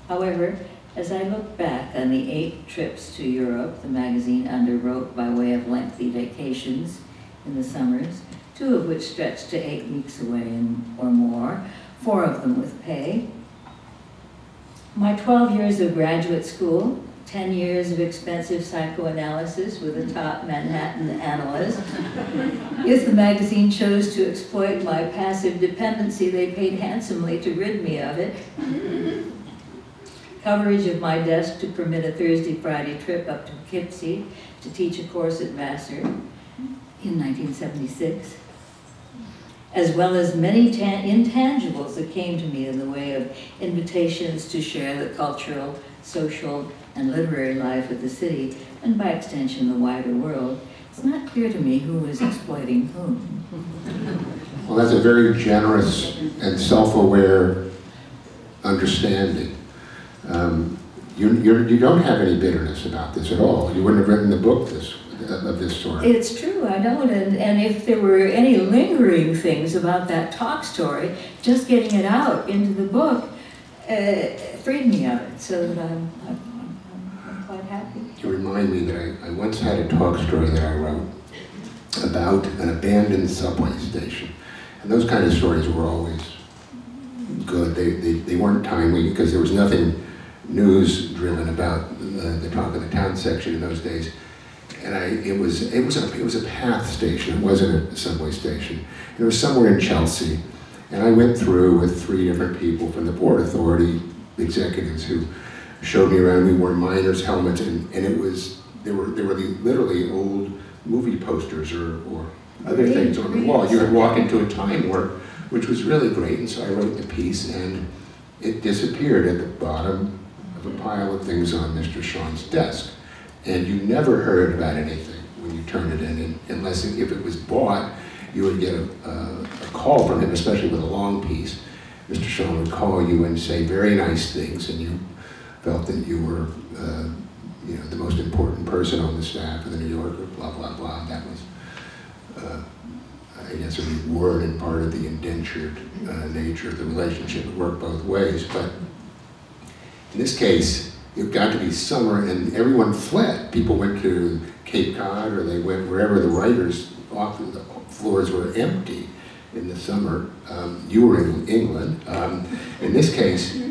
However, as I look back on the 8 trips to Europe the magazine underwrote by way of lengthy vacations in the summers, 2 of which stretched to 8 weeks away or more, 4 of them with pay, my 12 years of graduate school, 10 years of expensive psychoanalysis with a top Manhattan analyst. If the magazine chose to exploit my passive dependency, they paid handsomely to rid me of it. Coverage of my desk to permit a Thursday-Friday trip up to Poughkeepsie to teach a course at Vassar in 1976. As well as many intangibles that came to me in the way of invitations to share the cultural, social, and literary life of the city, and by extension the wider world, it's not clear to me who was exploiting whom. Well, that's a very generous and self-aware understanding. You don't have any bitterness about this at all. You wouldn't have written the book of this sort. It's true, I don't, and if there were any lingering things about that talk story, just getting it out into the book freed me of it, so that I'm quite happy. You remind me that I once had a talk story that I wrote about an abandoned subway station, and those kind of stories were always good. They weren't timely because there was nothing news-driven about the talk of the town section in those days. And it was a path station. It wasn't a subway station. It was somewhere in Chelsea, and I went through with 3 different people from the Port Authority executives who showed me around. We wore miners' helmets, and there were literally old movie posters or other things on the wall. You would walk into a time warp, which was really great. And so I wrote the piece, and it disappeared at the bottom of a pile of things on Mr. Sean's desk. And you never heard about anything when you turned it in, unless if it was bought, you would get a call from him, especially with a long piece. Mr. Sean would call you and say very nice things, and you felt that you were the most important person on the staff of the New Yorker, blah, blah, blah. That was, I guess, a reward and part of the indentured nature of the relationship. It worked both ways, but in this case, it got to be summer and everyone fled. People went to Cape Cod or they went wherever the writers' office, the floors were empty in the summer. You were in England. In this case,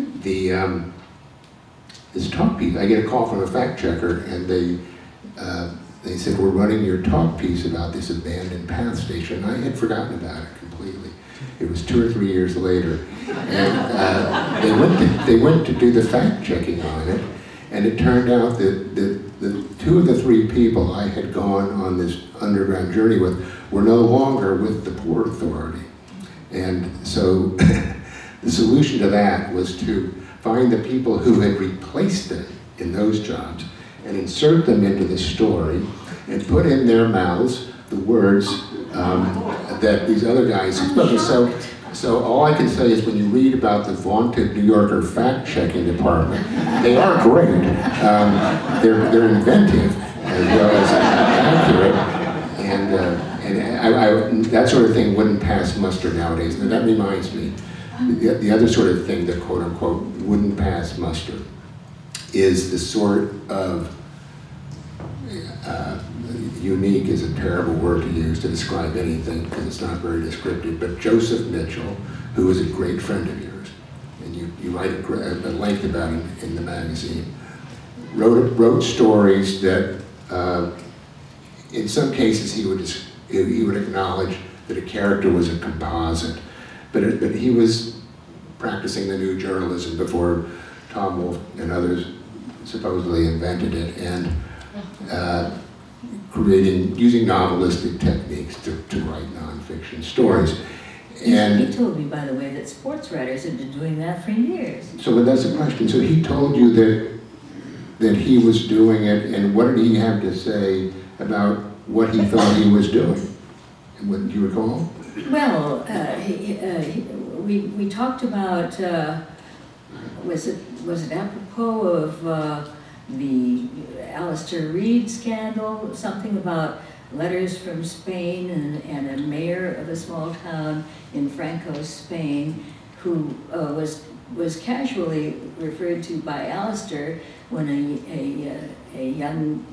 this talk piece, I get a call from a fact checker and they said, we're running your talk piece about this abandoned path station. I had forgotten about it completely. It was 2 or 3 years later. And they went to do the fact checking on it, and it turned out that the 2 of the 3 people I had gone on this underground journey with were no longer with the Port Authority. And so the solution to that was to find the people who had replaced them in those jobs and insert them into the story and put in their mouths the words that these other guys had spoken. So all I can say is when you read about the vaunted New Yorker fact-checking department, they are great. They're inventive, as well as accurate, and that sort of thing wouldn't pass muster nowadays. And that reminds me, the other sort of thing that quote unquote wouldn't pass muster is the sort of unique is a terrible word to use to describe anything because it's not very descriptive, but Joseph Mitchell, who is a great friend of yours, and you write at length about him in the magazine, wrote stories that in some cases he would acknowledge that a character was a composite, but he was practicing the new journalism before Tom Wolfe and others supposedly invented it, and using novelistic techniques to write nonfiction stories. And he told me, by the way, that sports writers have been doing that for years. So that's the question. So he told you that he was doing it, and what did he have to say about what he thought he was doing? And what, do you recall? Well, we talked about, was it apropos of the Alistair Reid scandal, something about letters from Spain and a mayor of a small town in Franco's Spain who was casually referred to by Alistair when a young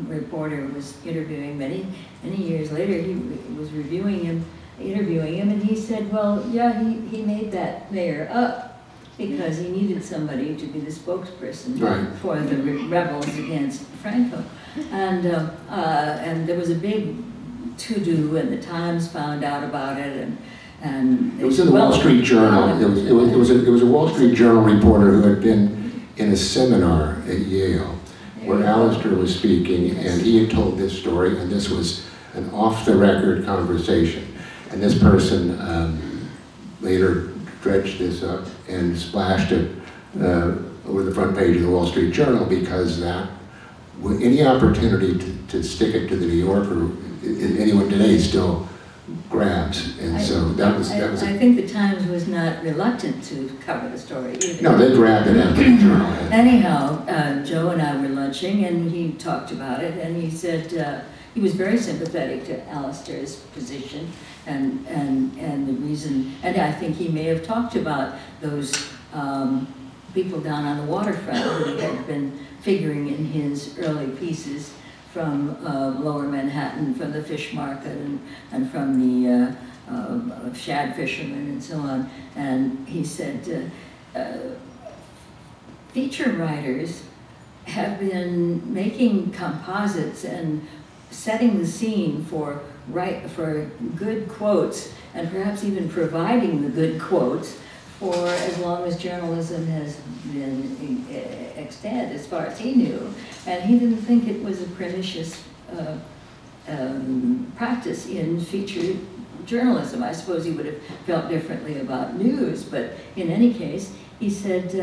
reporter was interviewing many years later. He was interviewing him, and he said, well, yeah, he made that mayor up because he needed somebody to be the spokesperson for the rebels against Franco. And there was a big to-do, and the Times found out about it, and it was in the Wall Street Journal. It was a Wall Street Journal reporter who had been in a seminar at Yale where Alistair was speaking, and he had told this story, and this was an off-the-record conversation. And this person later dredged this up and splashed it over the front page of the Wall Street Journal because that, with any opportunity to stick it to the New Yorker, anyone today still grabs. And I think the Times was not reluctant to cover the story either. No, they grabbed it after the Journal. Anyhow, Joe and I were lunching, and he talked about it, and he said he was very sympathetic to Alistair's position and the reason, and I think he may have talked about those people down on the waterfront who had been figuring in his early pieces from Lower Manhattan, from the fish market and from the shad fishermen and so on. And he said, feature writers have been making composites and setting the scene for good quotes, and perhaps even providing the good quotes for as long as journalism has been extant, as far as he knew. And he didn't think it was a pernicious practice in feature journalism. I suppose he would have felt differently about news, but in any case, he said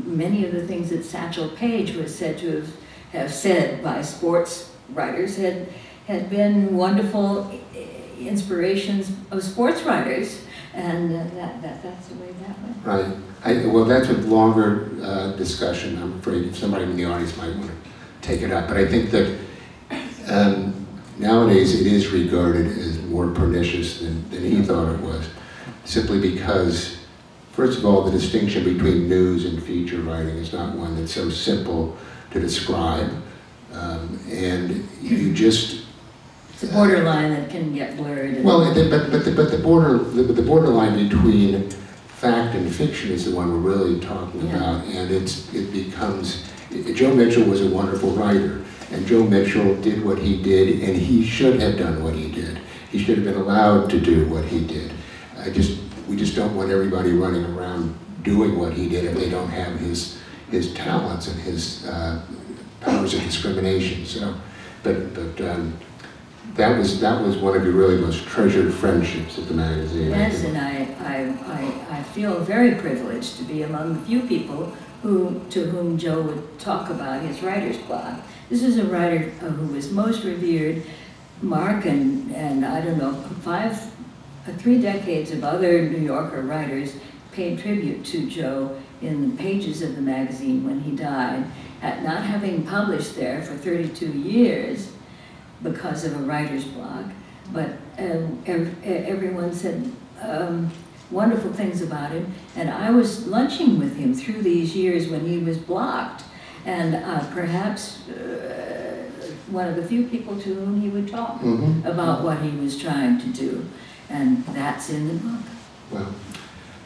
many of the things that Satchel Paige was said to have said by sports writers had been wonderful inspirations of sports writers, and that's the way that went. Right. Well, that's a longer discussion. I'm afraid somebody in the audience might want to take it up. But I think that nowadays it is regarded as more pernicious than he thought it was, simply because, first of all, the distinction between news and feature writing is not one that's so simple to describe. And you just... It's a borderline that can get blurred. Well, but the borderline between fact and fiction is the one we're really talking about, and it becomes... Joe Mitchell was a wonderful writer, and Joe Mitchell did what he did, and he should have done what he did. He should have been allowed to do what he did. We just don't want everybody running around doing what he did if they don't have his talents and his powers of discrimination. So, but that was one of your really most treasured friendships at the magazine. Yes, and I feel very privileged to be among the few people to whom Joe would talk about his writer's block. This is a writer who was most revered. Mark and I don't know, 3 decades of other New Yorker writers paid tribute to Joe in the pages of the magazine when he died, at not having published there for 32 years because of a writer's block, but everyone said wonderful things about him, and I was lunching with him through these years when he was blocked, and perhaps one of the few people to whom he would talk about what he was trying to do, and that's in the book.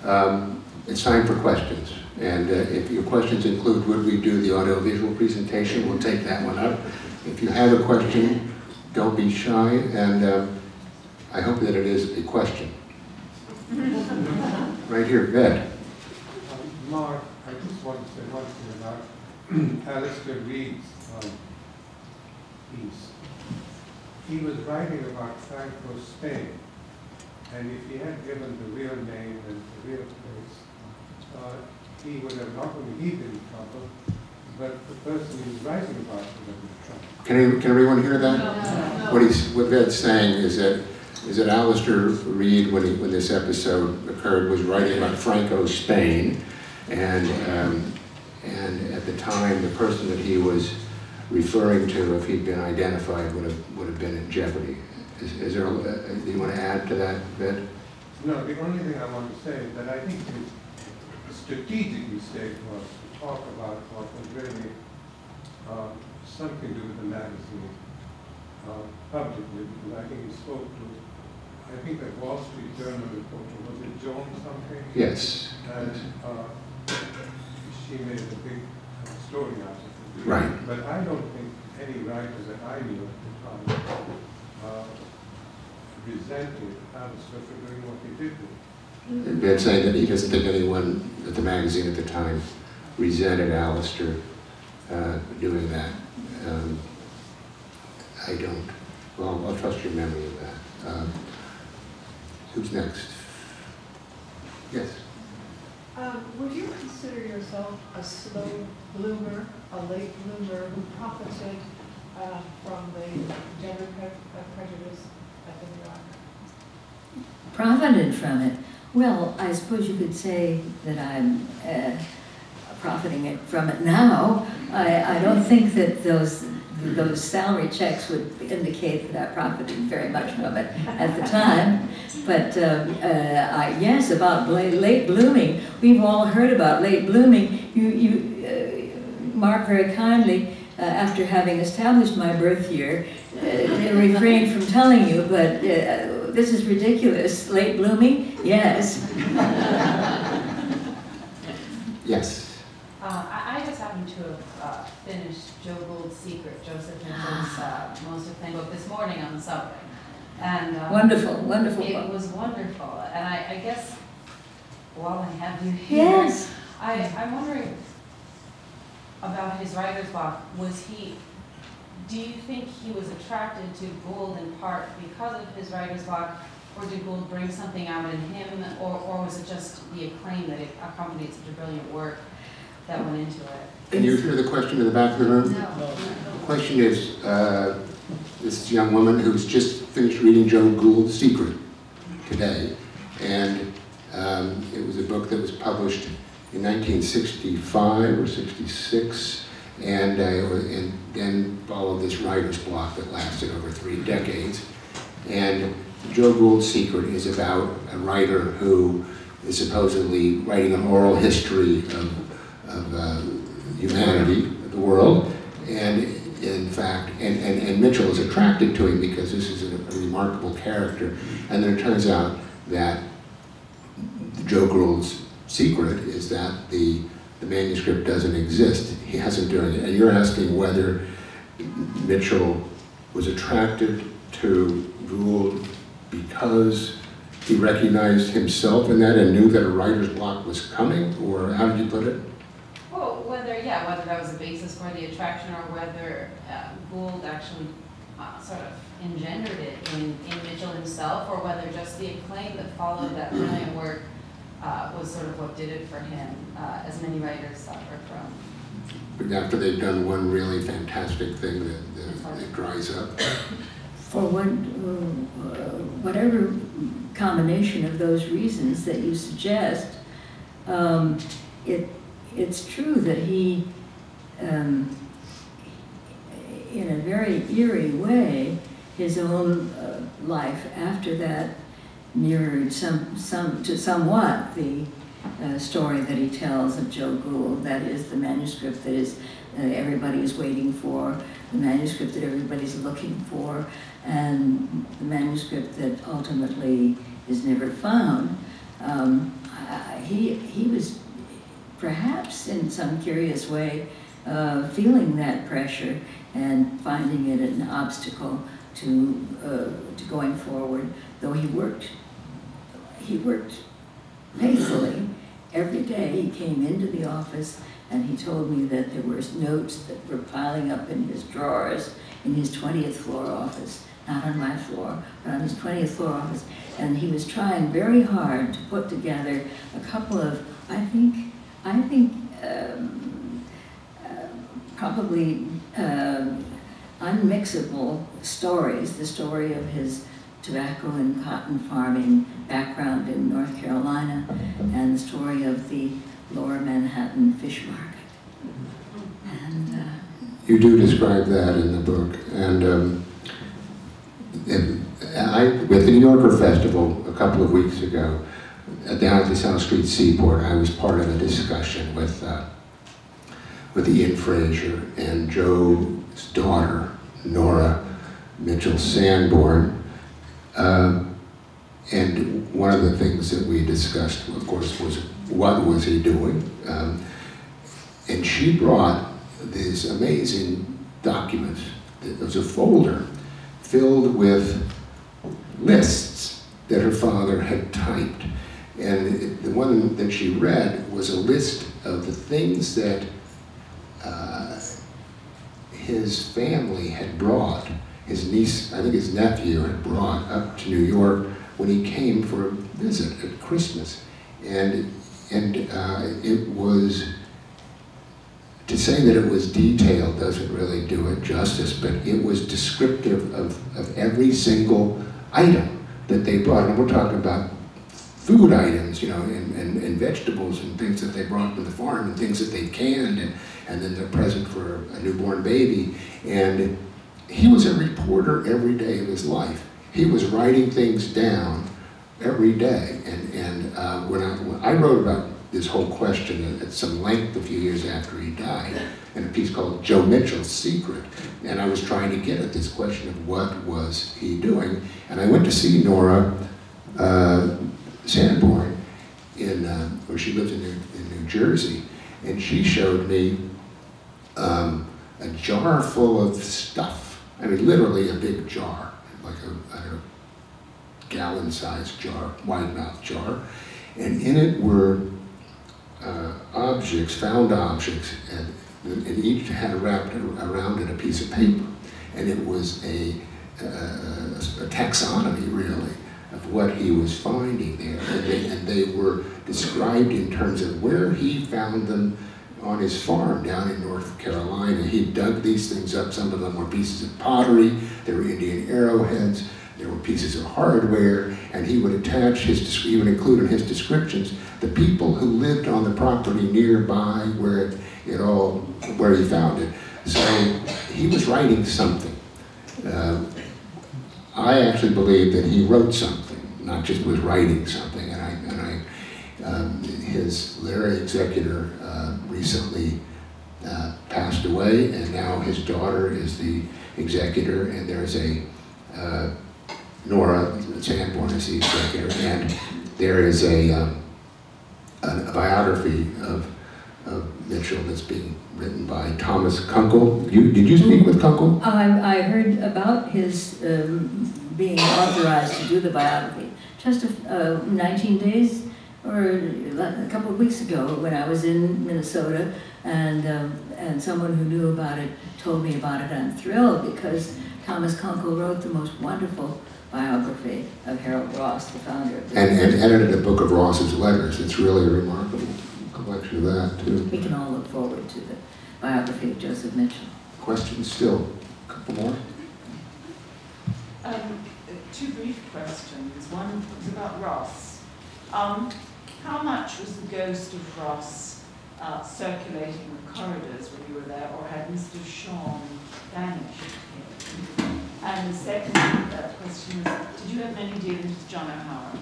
Well, it's time for questions, and if your questions include would we do the audiovisual presentation, we'll take that one up. If you have a question, don't be shy, and I hope that it is a question. Right here, Ed. Mark, I just want to say one thing about Alistair Reed's piece. He was writing about Franco Spain, and if he had given the real name and the real place, he would have not only he been in trouble, but the person he was writing about would have been in trouble. Can everyone hear that? No. What Ed's saying is that Alistair Reed, when this episode occurred, was writing about Franco Spain, and at the time, the person that he was referring to, if he'd been identified, would have been in jeopardy. Is there? Do you want to add to that bit? No, the only thing I want to say is that I think the strategic mistake was to talk about what was really something to do with the magazine publicly, because I think he spoke to, I think that Wall Street Journal reporter, was it Joan something? Yes. And she made a big story out of it. Right. But I don't think any writers that I knew at the time resented Alistair for doing what he did. Ed's saying that he doesn't think anyone at the magazine at the time resented Alistair doing that. I don't. Well, I'll trust your memory of that. Who's next? Yes. Would you consider yourself a slow bloomer, a late bloomer who profited from the gender prejudice at the New York? Profited from it? Well, I suppose you could say that I'm profiting from it now. I don't think that those salary checks would indicate that I profited very much from it at the time. But yes, about late blooming, we've all heard about late blooming. You Mark very kindly, after having established my birth year, refrained from telling you, but this is ridiculous. Late blooming? Yes. Yes. I just happened to have finished Joe Gould's Secret, Joseph Mitchell's most acclaimed book this morning on the subway. And wonderful, wonderful it book. was wonderful. And I guess while I have you here, Yes. I'm wondering about his writer's block. Do you think he was attracted to Gould in part because of his writer's block, or did Gould bring something out in him, or was it just the acclaim that it accompanied such a brilliant work that went into it? Can you hear the question in the back of the room? No. The question is, this is a young woman who's just finished reading Joe Gould's Secret today, and it was a book that was published in 1965 or 66, and then followed this writer's block that lasted over 3 decades. And Joe Gould's Secret is about a writer who is supposedly writing an oral history of humanity, of the world, and in fact, and Mitchell is attracted to him because this is a remarkable character. And then it turns out that Joe Gould's secret is that the manuscript doesn't exist. He hasn't done it. And you're asking whether Mitchell was attracted to Gould because he recognized himself in that and knew that a writer's block was coming, or how did you put it? Well, whether that was the basis for the attraction, or whether Gould actually sort of engendered it in Mitchell himself, or whether just the acclaim that followed that brilliant work was sort of what did it for him, as many writers suffer from. But after they've done one really fantastic thing that dries up. For whatever combination of those reasons that you suggest, it's true that he, in a very eerie way, his own life after that mirrored somewhat the story that he tells of Joe Gould. That is the manuscript that is everybody is waiting for, the manuscript that everybody's looking for, and the manuscript that ultimately is never found. He was perhaps in some curious way feeling that pressure and finding it an obstacle to going forward, though he worked faithfully. Every day he came into the office and he told me that there were notes that were piling up in his drawers in his 20th floor office, not on my floor, but on his 20th floor office. And he was trying very hard to put together a couple of, I think probably unmixable stories. The story of his tobacco and cotton farming background in North Carolina, and the story of the Lower Manhattan fish market. And you do describe that in the book, and with the New Yorker Festival a couple of weeks ago, down at the South Street Seaport, I was part of a discussion with Ian Fraser and Joe's daughter, Nora Mitchell Sanborn. And one of the things that we discussed, of course, was what was he doing? And she brought these amazing documents. It was a folder filled with lists that her father had typed. And the one that she read was a list of the things that his family had brought. His niece, I think his nephew, had brought up to New York when he came for a visit at Christmas. And it was, to say that it was detailed doesn't really do it justice, but it was descriptive of every single item that they brought. And we're talking about food items, you know, and vegetables and things that they brought from the farm and things that they canned, and then they're present for a newborn baby. And he was a reporter every day of his life. He was writing things down every day. And when I wrote about this whole question at some length a few years after he died, in a piece called Joe Mitchell's Secret. And I was trying to get at this question of what was he doing. And I went to see Nora Sanborn, where she lives in New Jersey, and she showed me a jar full of stuff. I mean, literally a big jar, like a gallon-sized jar, wide-mouthed jar, and in it were objects, found objects, and each had wrapped around it a piece of paper, and it was a taxonomy, really, of what he was finding there, and they were described in terms of where he found them on his farm down in North Carolina. He dug these things up. Some of them were pieces of pottery, there were Indian arrowheads, there were pieces of hardware, and he would attach he would include in his descriptions the people who lived on the property nearby where he found it. So he was writing something. I actually believe that he wrote something, not just was writing something. His literary executor recently passed away, and now his daughter is the executor, and there's Nora Sanborn is the executor, and there is a biography of Mitchell that's being written by Thomas Kunkel. Did you speak with Kunkel? I heard about his being authorized to do the biography just 19 days or a couple of weeks ago when I was in Minnesota, and someone who knew about it told me about it. I'm thrilled because Thomas Kunkel wrote the most wonderful biography of Harold Ross, the founder of the and edited a book of Ross's letters. It's really a remarkable collection of that, too. We can all look forward to the biography of Joseph Mitchell. Questions still? A couple more? Two brief questions. One was about Ross. How much was the ghost of Ross circulating the corridors when you were there, or had Mr. Sean vanished? And the second question was, did you have many dealings with John O'Hara?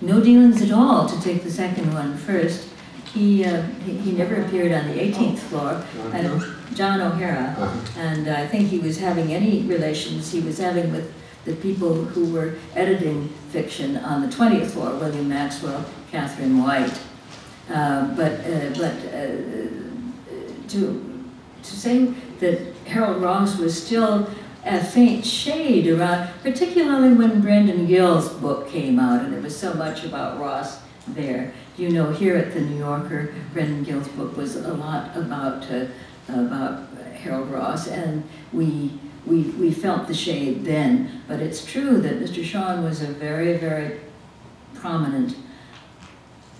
No dealings at all, to take the second one first. He never appeared on the 18th floor, and John O'Hara, and I think he was having any relations he was having with the people who were editing fiction on the 20th floor, William Maxwell, Catherine White. To say that Harold Ross was still a faint shade around, particularly when Brendan Gill's book came out, and there was so much about Ross there. You know, here at the New Yorker, Brendan Gill's book was a lot about Harold Ross, and we felt the shade then. But it's true that Mr. Sean was a very, very prominent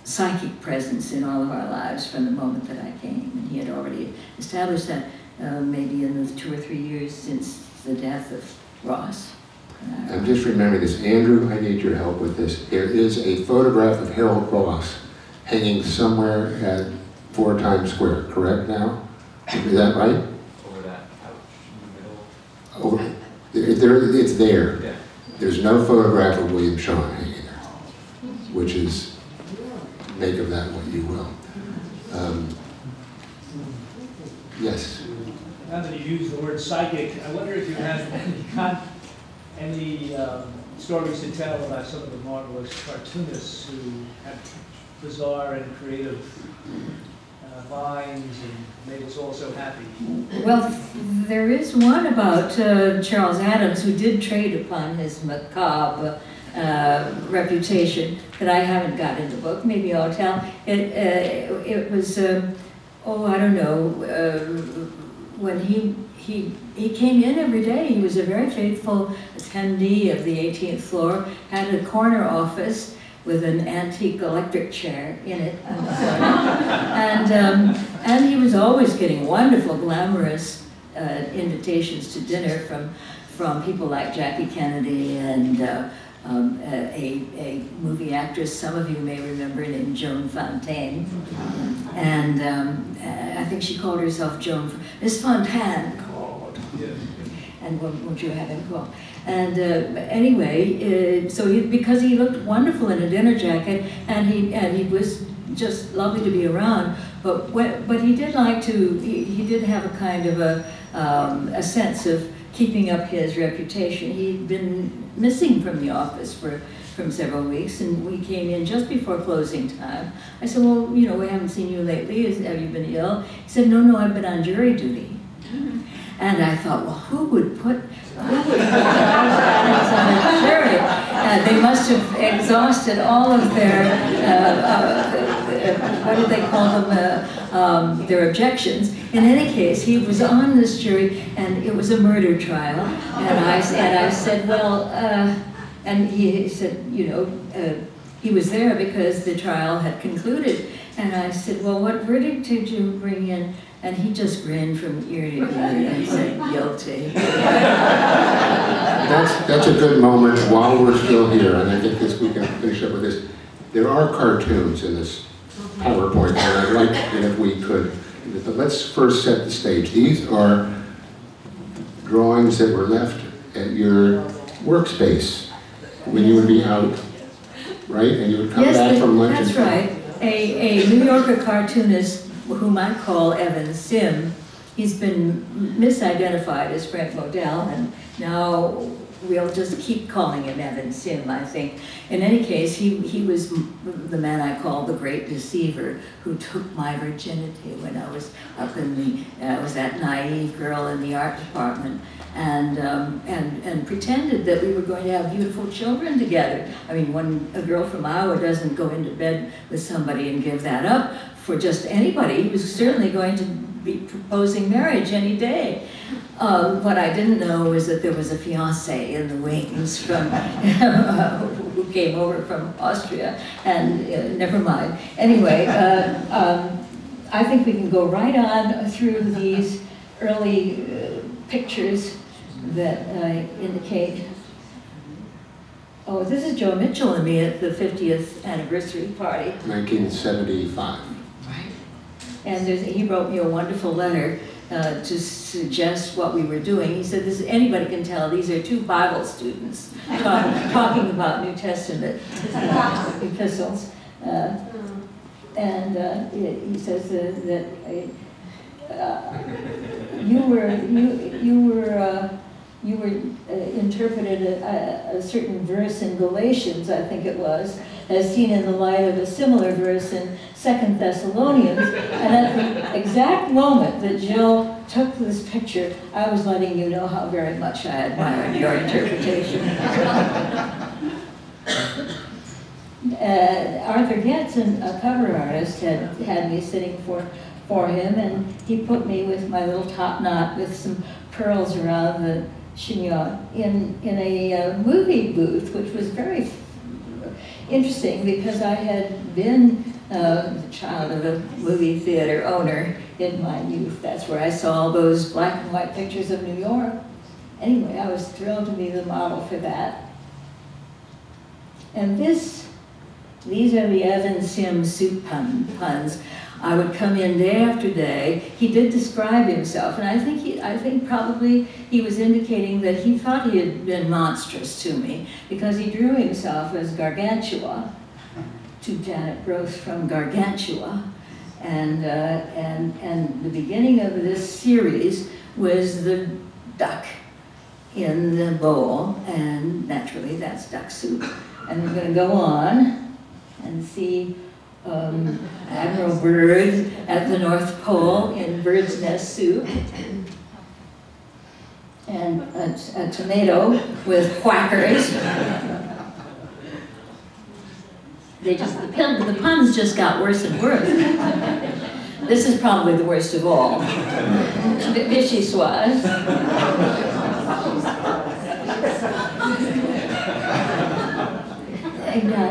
psychic presence in all of our lives from the moment that I came, and he had already established that maybe in the 2 or 3 years since the death of Ross. I'm just remembering this. Andrew, I need your help with this. There is a photograph of Harold Ross hanging somewhere at 4 Times Square, correct now? Is that right? Over that couch in the middle. Over, it's there. Yeah. There's no photograph of William Sean hanging there, which is, make of that what you will. Yes? Now that you use the word psychic, I wonder if you have any stories to tell about some of the marvelous cartoonists who had bizarre and creative minds and made us all so happy. Well, there is one about Charles Addams, who did trade upon his macabre reputation that I haven't got in the book. Maybe I'll tell. It was, oh, I don't know, when he came in every day. He was a very faithful attendee of the 18th floor, had a corner office with an antique electric chair in it on the corner. And he was always getting wonderful, glamorous invitations to dinner from people like Jackie Kennedy and a movie actress some of you may remember named Joan Fontaine. And I think she called herself Miss Fontaine called. And won't you have him call? And anyway, because he looked wonderful in a dinner jacket, and he was just lovely to be around. But he did like to. He did have a kind of a sense of keeping up his reputation. He'd been missing from the office from several weeks, and we came in just before closing time. I said, well, you know, we haven't seen you lately. Have you been ill? He said, no, I've been on jury duty. And I thought, well, who would put Addams on a jury? They must have exhausted all of their, what did they call them, their objections. In any case, he was on this jury, and it was a murder trial. And I said, well, and he said, you know, he was there because the trial had concluded. And I said, well, what verdict did you bring in? And he just grinned from ear to ear and said, guilty. That's a good moment while we're still here, and I think we can finish up with this. There are cartoons in this PowerPoint, and I'd like it if we could. But let's first set the stage. These are drawings that were left at your workspace when you would be out, right? And you would come back from lunch. That's right. A New Yorker cartoonist, whom I call Evan Sim, he's been misidentified as Frank Modell, and now we'll just keep calling him Evan Sim, I think. In any case, he was the man I call the great deceiver, who took my virginity when I was up in I was that naive girl in the art department, and pretended that we were going to have beautiful children together. I mean, a girl from Iowa doesn't go into bed with somebody and give that up for just anybody. He was certainly going to be proposing marriage any day. What I didn't know was that there was a fiancé in the wings from who came over from Austria, and never mind. Anyway, I think we can go right on through these early pictures that indicate. Oh, this is Joe Mitchell and me at the 50th anniversary party. 1975. Right. And he wrote me a wonderful letter to suggest what we were doing. He said, anybody can tell these are two Bible students talking about New Testament epistles. He says that you interpreted a certain verse in Galatians, I think it was, as seen in the light of a similar verse in 2 Thessalonians. And at the exact moment that Jill took this picture, I was letting you know how very much I admired your interpretation. Arthur Getson, a cover artist, had me sitting for him, and he put me with my little top knot with some pearls around the chignon in a movie booth, which was very interesting because I had been the child of a movie theater owner in my youth. That's where I saw all those black and white pictures of New York. Anyway, I was thrilled to be the model for that. And these are the Evan Sims soup puns. I would come in day after day. He did describe himself, and I think probably he was indicating that he thought he had been monstrous to me because he drew himself as Gargantua, to Janet Groth from Gargantua, and the beginning of this series was the duck in the bowl, and naturally that's duck soup. And we're going to go on and see Admiral Byrd at the North Pole in bird's nest soup, and a tomato with whackers. The puns just got worse and worse. This is probably the worst of all. Vichyssoise.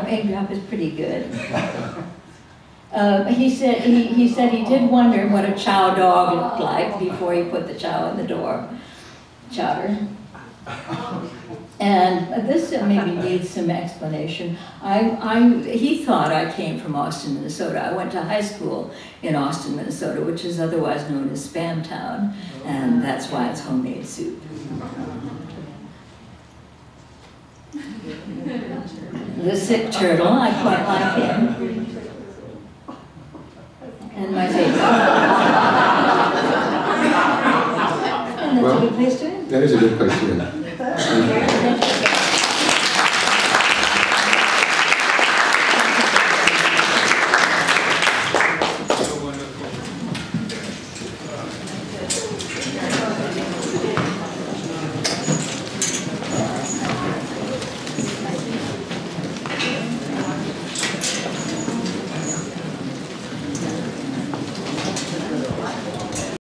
Egg drop is pretty good. He said he did wonder what a chow dog looked like before he put the chow in the door. Chowder. And this maybe needs some explanation. He thought I came from Austin, Minnesota. I went to high school in Austin, Minnesota, which is otherwise known as Spam Town, and that's why it's homemade soup. The sick turtle, I quite like him. And my favorite. And that's a good place to end. That is a good place to end.